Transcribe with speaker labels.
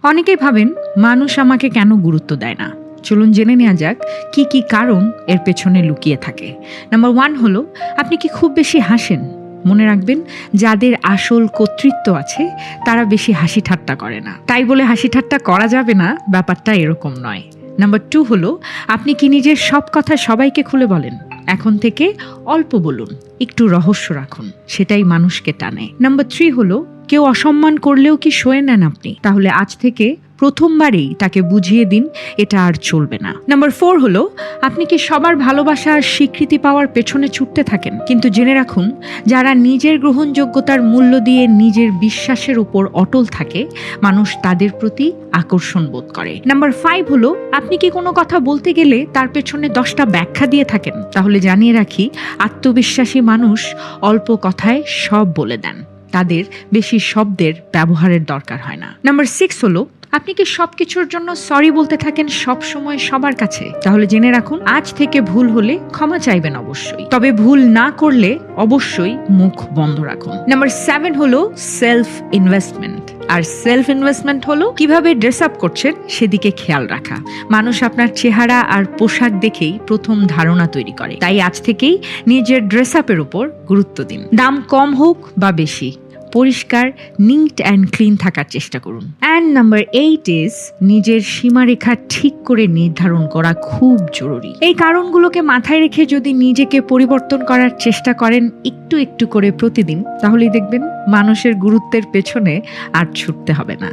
Speaker 1: অনেকেই ভাবেন মানুষ আমাকে কেন গুরুত্ব দেয় না। চলুন জেনে নেওয়া যাক কি কি কারণ এর পেছনে লুকিয়ে থাকে। নাম্বার 1 হলো আপনি কি খুব বেশি হাসেন। মনে রাখবেন, যাদের আসল কর্তৃত্ব আছে তারা বেশি হাসি ঠাট্টা করে না। তাই বলে হাসি ঠাট্টা করা যাবে না, ব্যাপারটা এরকম নয়। নাম্বার 2 হলো আপনি কি নিজের সব কথা সবাইকে খুলে বলেন। এখন থেকে অল্প বলুন, একটু রহস্য রাখুন, সেটাই মানুষকে টানে। নাম্বার 3 হলো কেউ অসম্মান করলেও কি সয়ে নেন আপনি? তাহলে আজ থেকে প্রথমবারেই তাকে বুঝিয়ে দিন এটা আর চলবে না। নাম্বার 4 হলো আপনি কি সবার ভালোবাসা আর স্বীকৃতি পাওয়ার পেছনে ছুটতে থাকেন, কিন্তু জেনে রাখুন যারা নিজের গ্রহণযোগ্যতার মূল্য দিয়ে নিজের বিশ্বাসের উপর অটল থাকে, মানুষ তাদের প্রতি আকর্ষণ বোধ করে। নাম্বার 5 হলো আপনি কি কোনো কথা বলতে গেলে তার পেছনে 10টা ব্যাখ্যা দিয়ে থাকেন। তাহলে জানিয়ে রাখি, আত্মবিশ্বাসী মানুষ অল্প কথায় সব বলে দেন, তাদের বেশি শব্দের ব্যবহারের দরকার হয় না। নাম্বার 6 হলো আপনি কি সবকিছুর জন্য সরি বলতে থাকেন সব সময় সবার কাছে। তাহলে জেনে রাখুন আজ থেকে ভুল হলে ক্ষমা চাইবেন অবশ্যই, তবে ভুল না করলে অবশ্যই মুখ বন্ধ রাখুন। নাম্বার 7 হলো সেলফ ইনভেস্টমেন্ট। আর সেলফ ইনভেস্টমেন্ট হলো কিভাবে ড্রেস আপ করছেন সেদিকে খেয়াল রাখা। মানুষ আপনার চেহারা আর পোশাক দেখেই প্রথম ধারণা তৈরি করে, তাই আজ থেকেই নিজের ড্রেস আপের উপর গুরুত্ব দিন। দাম কম হোক বা বেশি, পরিষ্কার, নিট অ্যান্ড ক্লিন থাকার চেষ্টা করুন। অ্যান্ড নাম্বার 8 ইজ নিজের সীমারেখা ঠিক করে নির্ধারণ করা খুব জরুরি। এই কারণগুলোকে মাথায় রেখে যদি নিজেকে পরিবর্তন করার চেষ্টা করেন একটু একটু করে প্রতিদিন, তাহলেই দেখবেন মানুষের গুরুত্বের পেছনে আর ছুটতে হবে না।